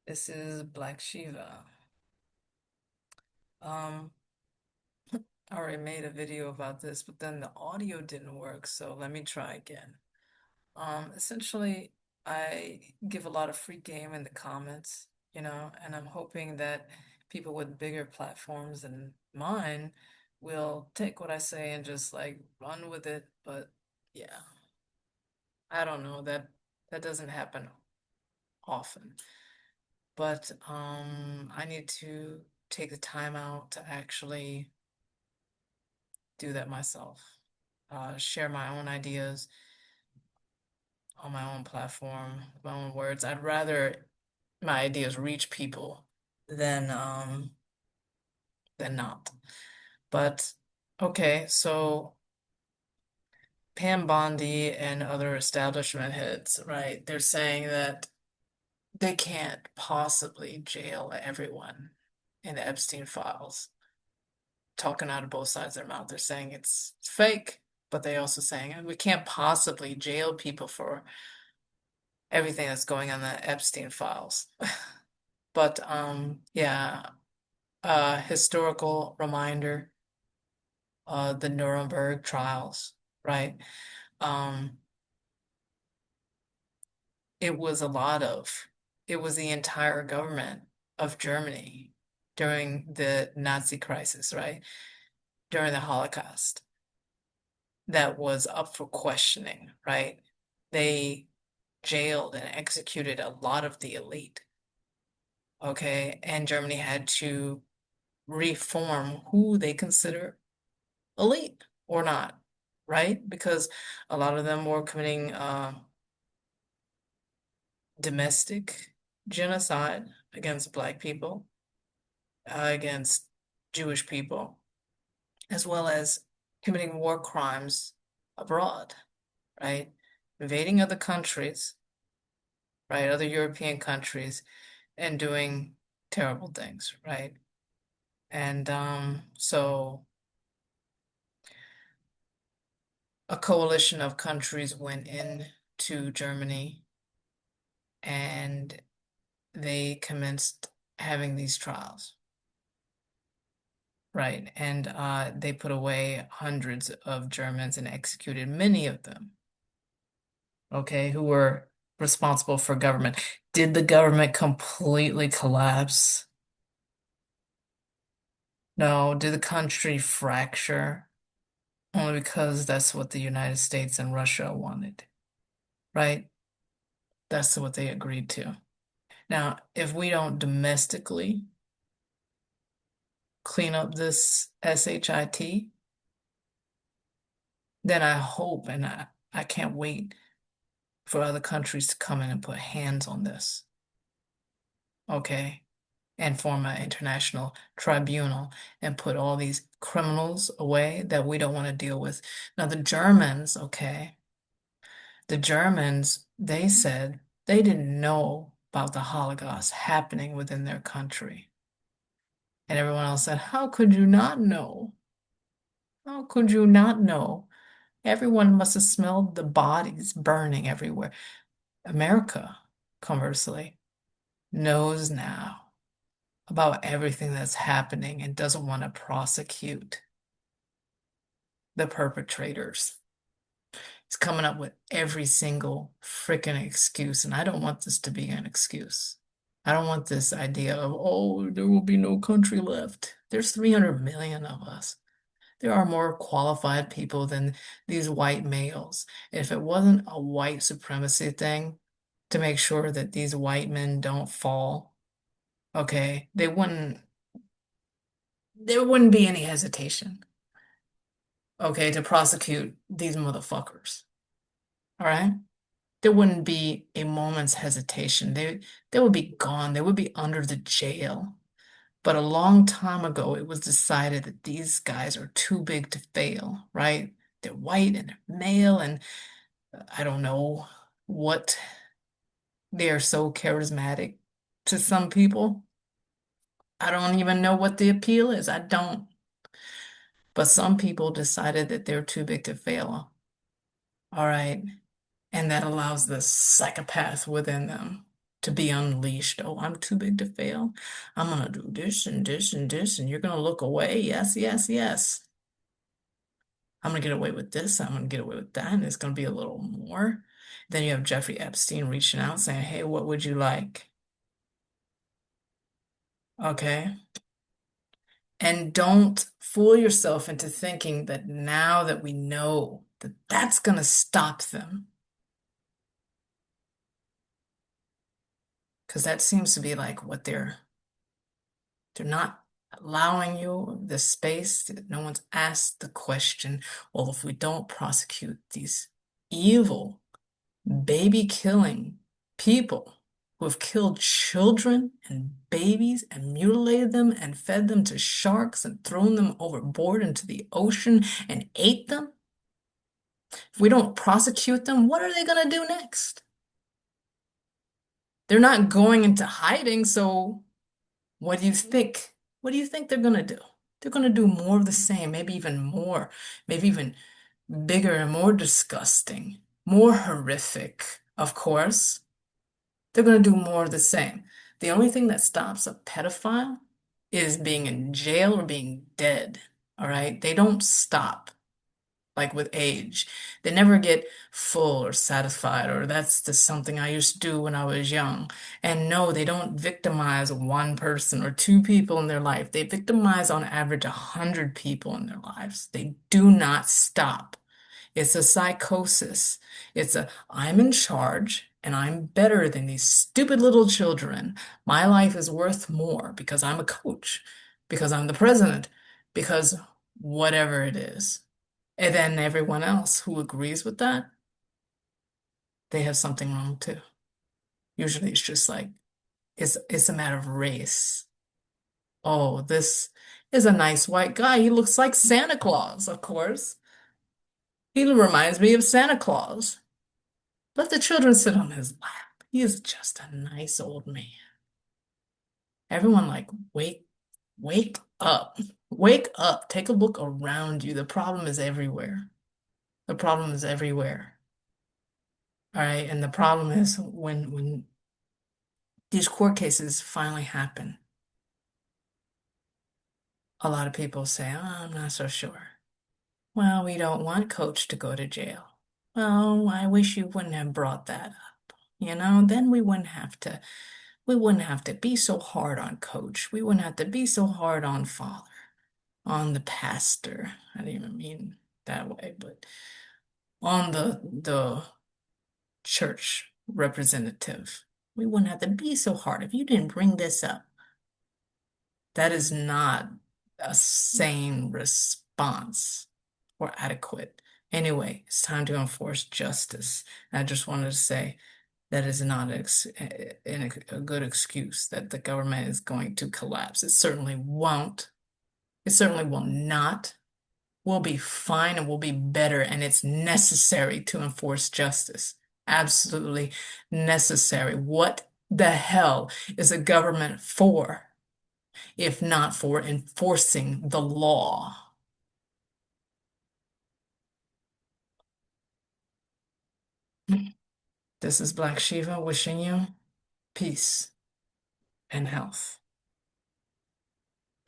This is Black Shiva. Um, I already made a video about this, but then the audio didn't work, so let me try again. Essentially, I give a lot of free game in the comments, and I'm hoping that people with bigger platforms than mine will take what I say and just like run with it. But yeah, I don't know, that doesn't happen often. But I need to take the time out to actually do that myself. Share my own ideas on my own platform, my own words. I'd rather my ideas reach people than than not. But okay, so Pam Bondi and other establishment heads, right? They're saying that they can't possibly jail everyone in the Epstein files. Talking out of both sides of their mouth. They're saying it's fake, but they also saying we can't possibly jail people for everything that's going on in the Epstein files. But yeah, historical reminder, the Nuremberg trials, right? Um, it was a lot of, it was the entire government of Germany during the Nazi crisis, right? During the Holocaust that was up for questioning, right? They jailed and executed a lot of the elite, okay? And Germany had to reform who they consider elite or not, right? Because a lot of them were committing domestic genocide against Black people, against Jewish people, as well as committing war crimes abroad, right? Invading other countries, right? Other European countries and doing terrible things, right? And so a coalition of countries went in to Germany and they commenced having these trials, right? And they put away hundreds of Germans and executed many of them, okay, who were responsible for government. Did the government completely collapse? No. Did the country fracture? Only because that's what the United States and Russia wanted, right? That's what they agreed to. Now, if we don't domestically clean up this SHIT, then I hope and I can't wait for other countries to come in and put hands on this, okay? And form an international tribunal and put all these criminals away that we don't want to deal with. Now, the Germans, okay, the Germans, they said they didn't know about the Holocaust happening within their country. And everyone else said, how could you not know? How could you not know? Everyone must have smelled the bodies burning everywhere. America, conversely, knows now about everything that's happening and doesn't want to prosecute the perpetrators. It's coming up with every single freaking excuse, and I don't want this to be an excuse. I don't want this idea of, oh, there will be no country left. There's 300 million of us. There are more qualified people than these white males. If it wasn't a white supremacy thing to make sure that these white men don't fall, okay, there wouldn't be any hesitation, okay, to prosecute these motherfuckers. All right? There wouldn't be a moment's hesitation. They would be gone. They would be under the jail. But a long time ago, it was decided that these guys are too big to fail, right? They're white and they're male, and I don't know what they are so charismatic to some people. I don't even know what the appeal is. I don't. But some people decided that they're too big to fail. All right. And that allows the psychopath within them. to be unleashed. Oh, I'm too big to fail. I'm gonna do this and this and this, and you're gonna look away. Yes, yes, yes. I'm gonna get away with this. I'm gonna get away with that, and it's gonna be a little more. Then you have Jeffrey Epstein reaching out saying, "Hey, what would you like?" Okay. And don't fool yourself into thinking that now that we know that that's gonna stop them, because that seems to be like what they're not allowing you the space. No one's asked the question, well, if we don't prosecute these evil, baby killing people who have killed children and babies and mutilated them and fed them to sharks and thrown them overboard into the ocean and ate them, if we don't prosecute them, what are they going to do next? They're not going into hiding, so what do you think? What do you think they're going to do? They're going to do more of the same, maybe even more, maybe even bigger and more disgusting, more horrific, of course. They're going to do more of the same. The only thing that stops a pedophile is being in jail or being dead. All right? They don't stop like with age. They never get full or satisfied, or that's just something I used to do when I was young. And no, they don't victimize one person or two people in their life. They victimize on average 100 people in their lives. They do not stop. It's a psychosis. It's a, I'm in charge and I'm better than these stupid little children. My life is worth more because I'm a coach, because I'm the president, because whatever it is. And then everyone else who agrees with that, they have something wrong too. Usually it's just like it's a matter of race. Oh, this is a nice white guy. He looks like Santa Claus, of course. He reminds me of Santa Claus. Let the children sit on his lap. He is just a nice old man. Everyone like wake up. Wake up. Take a look around you. The problem is everywhere. The problem is everywhere. All right. And the problem is when these court cases finally happen, a lot of people say, oh, I'm not so sure. Well, we don't want Coach to go to jail. Well, I wish you wouldn't have brought that up. Then we wouldn't have to be so hard on Coach. We wouldn't have to be so hard on Father, on the pastor. I didn't even mean that way, but on the church representative. We wouldn't have to be so hard if you didn't bring this up. That is not a sane response or adequate. Anyway, it's time to enforce justice. And I just wanted to say that is not a good excuse that the government is going to collapse. It certainly won't. It certainly will not. We'll be fine and we'll be better, and it's necessary to enforce justice. Absolutely necessary. What the hell is a government for if not for enforcing the law? This is Black Shiva wishing you peace and health.